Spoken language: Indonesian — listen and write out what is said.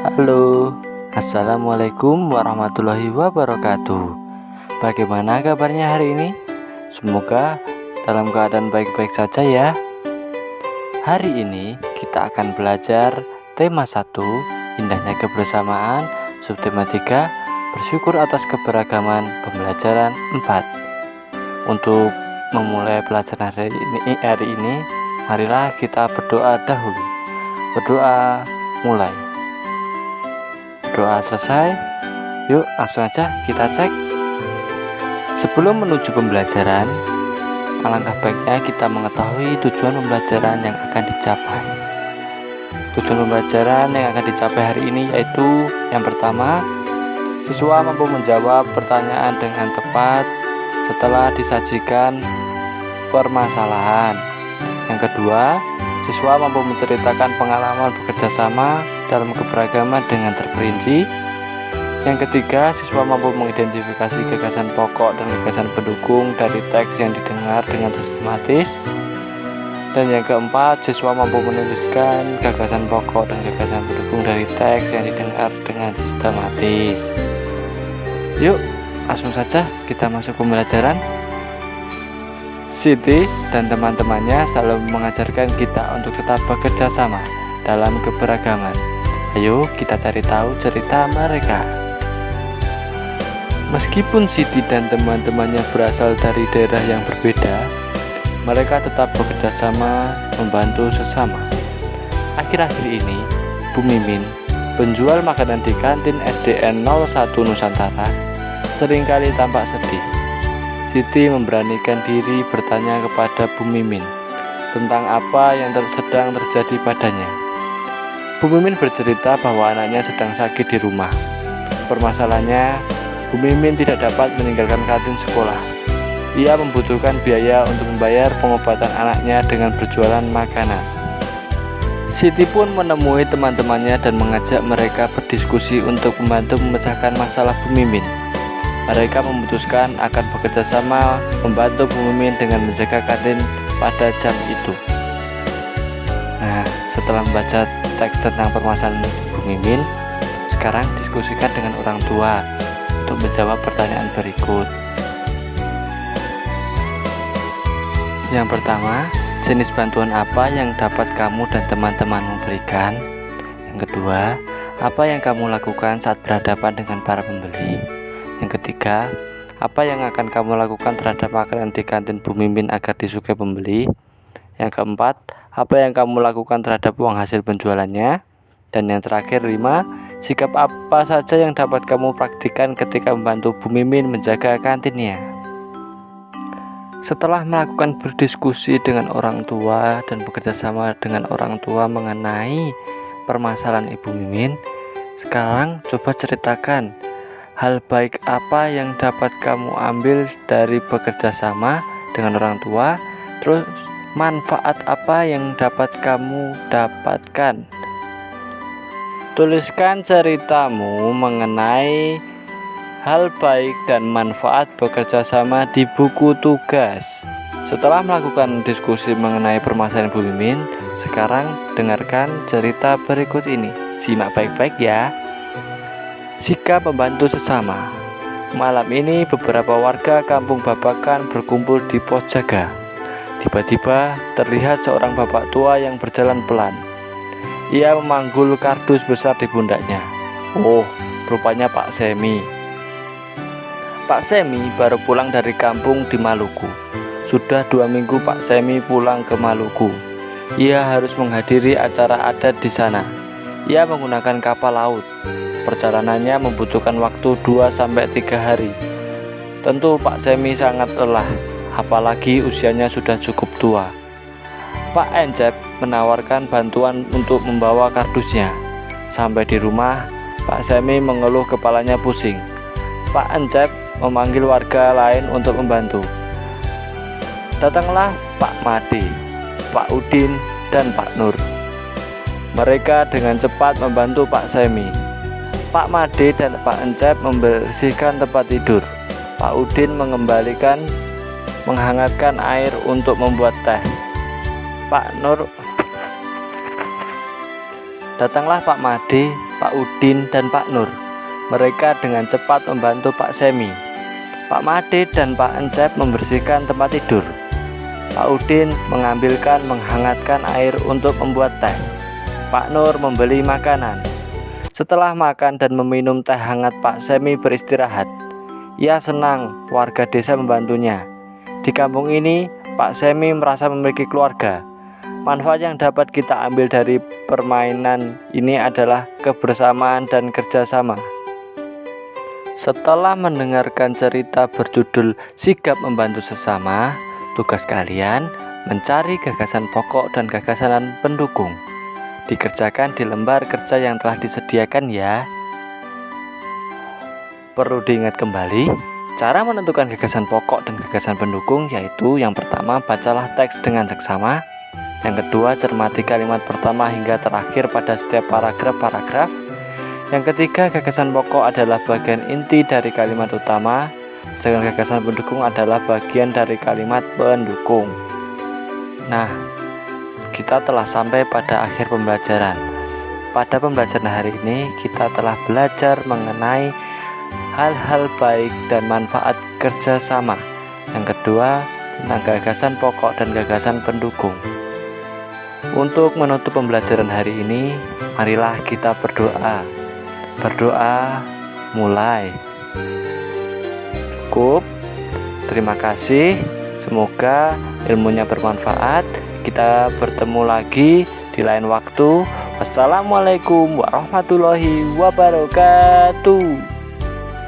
Halo, Assalamualaikum warahmatullahi wabarakatuh. Bagaimana kabarnya hari ini? Semoga dalam keadaan baik-baik saja ya. Hari ini kita akan belajar tema 1, indahnya kebersamaan, subtema 3, bersyukur atas keberagaman, pembelajaran 4. Untuk memulai pelajaran hari ini, marilah kita berdoa dahulu. Berdoa mulai. Doa selesai, yuk langsung aja kita cek. Sebelum menuju pembelajaran, alangkah baiknya kita mengetahui tujuan pembelajaran yang akan dicapai. Tujuan pembelajaran yang akan dicapai hari ini yaitu yang pertama, siswa mampu menjawab pertanyaan dengan tepat setelah disajikan permasalahan. Yang kedua, siswa mampu menceritakan pengalaman bekerja sama dalam keberagaman dengan terperinci. Yang ketiga, siswa mampu mengidentifikasi gagasan pokok dan gagasan pendukung dari teks yang didengar dengan sistematis. Dan yang keempat, siswa mampu menuliskan gagasan pokok dan gagasan pendukung dari teks yang didengar dengan sistematis. Yuk, langsung saja kita masuk pembelajaran. Siti dan teman-temannya selalu mengajarkan kita untuk tetap bekerja sama dalam keberagaman. Ayo kita cari tahu cerita mereka. Meskipun Siti dan teman-temannya berasal dari daerah yang berbeda, mereka tetap bekerja sama membantu sesama. Akhir-akhir ini, Bu Mimin, penjual makanan di kantin SDN 01 Nusantara, seringkali tampak sedih. Siti memberanikan diri bertanya kepada Bu Mimin tentang apa yang sedang terjadi padanya. Bu Mimin bercerita bahwa anaknya sedang sakit di rumah. Permasalahannya, Bu Mimin tidak dapat meninggalkan kantin sekolah. Ia membutuhkan biaya untuk membayar pengobatan anaknya dengan berjualan makanan. Siti pun menemui teman-temannya dan mengajak mereka berdiskusi untuk membantu memecahkan masalah Bu Mimin. Mereka memutuskan akan bekerja sama membantu Bu Mimin dengan menjaga kantin pada jam itu. Nah, setelah membaca teks tentang permasalahan Bu Mimin, sekarang diskusikan dengan orang tua untuk menjawab pertanyaan berikut. Yang pertama, jenis bantuan apa yang dapat kamu dan teman-temanmu berikan? Yang kedua, apa yang kamu lakukan saat berhadapan dengan para pembeli? Yang ketiga, apa yang akan kamu lakukan terhadap makanan di kantin Bu Mimin agar disukai pembeli? Yang keempat, apa yang kamu lakukan terhadap uang hasil penjualannya? Dan yang terakhir 5, sikap apa saja yang dapat kamu praktikkan ketika membantu Bu Mimin menjaga kantinnya? Setelah melakukan berdiskusi dengan orang tua dan bekerja sama dengan orang tua mengenai permasalahan Ibu Mimin, sekarang coba ceritakan hal baik apa yang dapat kamu ambil dari bekerja sama dengan orang tua, terus manfaat apa yang dapat kamu dapatkan. Tuliskan ceritamu mengenai hal baik dan manfaat bekerja sama di buku tugas. Setelah melakukan diskusi mengenai permasalahan Bu Mimin, sekarang dengarkan cerita berikut ini. Simak baik-baik ya. Sikap membantu sesama. Malam ini beberapa warga Kampung Babakan berkumpul di pos jaga. Tiba-tiba terlihat seorang bapak tua yang berjalan pelan. Ia memanggul kardus besar di pundaknya. Oh, rupanya Pak Semi. Pak Semi baru pulang dari kampung di Maluku. Sudah 2 minggu Pak Semi pulang ke Maluku. Ia harus menghadiri acara adat di sana. Ia menggunakan kapal laut. Perjalanannya membutuhkan waktu 2-3 hari. Tentu Pak Semi sangat lelah, apalagi usianya sudah cukup tua. Pak Encep menawarkan bantuan untuk membawa kardusnya. Sampai di rumah, Pak Semi mengeluh kepalanya pusing. Pak Encep memanggil warga lain untuk membantu. Datanglah Pak Made, Pak Udin, dan Pak Nur. Mereka dengan cepat membantu Pak Semi. Pak Made dan Pak Encep membersihkan tempat tidur. Pak Udin menghangatkan air untuk membuat teh. Datanglah Pak Made, Pak Udin dan Pak Nur. Mereka dengan cepat membantu Pak Semi. Pak Made dan Pak Encep membersihkan tempat tidur. Pak Udin menghangatkan air untuk membuat teh. Pak Nur membeli makanan. Setelah makan dan meminum teh hangat, Pak Semi beristirahat. Ia senang warga desa membantunya. Di kampung ini, Pak Semi merasa memiliki keluarga. Manfaat yang dapat kita ambil dari permainan ini adalah kebersamaan dan kerjasama. Setelah mendengarkan cerita berjudul Sigap Membantu Sesama, tugas kalian mencari gagasan pokok dan gagasan pendukung. Dikerjakan di lembar kerja yang telah disediakan ya. Perlu diingat kembali, cara menentukan gagasan pokok dan gagasan pendukung yaitu yang pertama, bacalah teks dengan seksama. Yang kedua, cermati kalimat pertama hingga terakhir pada setiap paragraf. Yang ketiga, gagasan pokok adalah bagian inti dari kalimat utama, sedangkan gagasan pendukung adalah bagian dari kalimat pendukung. Nah, kita telah sampai pada akhir pembelajaran. Pada pembelajaran hari ini, kita telah belajar mengenai hal-hal baik dan manfaat kerjasama. Yang kedua, tentang gagasan pokok dan gagasan pendukung. Untuk menutup pembelajaran hari ini, marilah kita berdoa. Berdoa mulai. Cukup. Terima kasih. Semoga ilmunya bermanfaat. Kita bertemu lagi di lain waktu. Wassalamualaikum warahmatullahi wabarakatuh.